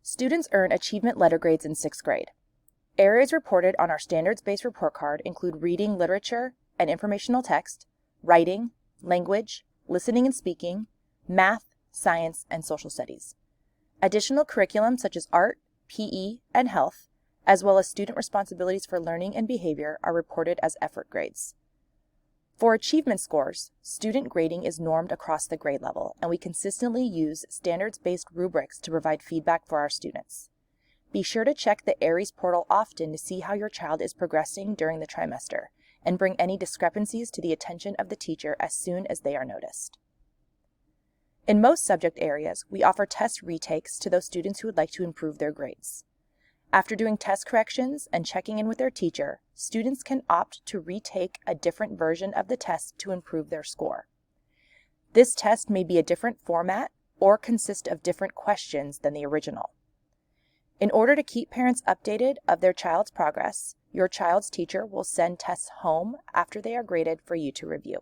Students earn achievement letter grades in 6th grade. Areas reported on our standards-based report card include reading, literature, and informational text, writing, language, listening and speaking, math, science, and social studies. Additional curriculum such as art, PE, and health, as well as student responsibilities for learning and behavior, are reported as effort grades. For achievement scores, student grading is normed across the grade level, and we consistently use standards-based rubrics to provide feedback for our students. Be sure to check the ARIES portal often to see how your child is progressing during the trimester, and bring any discrepancies to the attention of the teacher as soon as they are noticed. In most subject areas, we offer test retakes to those students who would like to improve their grades. After doing test corrections and checking in with their teacher, students can opt to retake a different version of the test to improve their score. This test may be a different format or consist of different questions than the original. In order to keep parents updated of their child's progress, your child's teacher will send tests home after they are graded for you to review.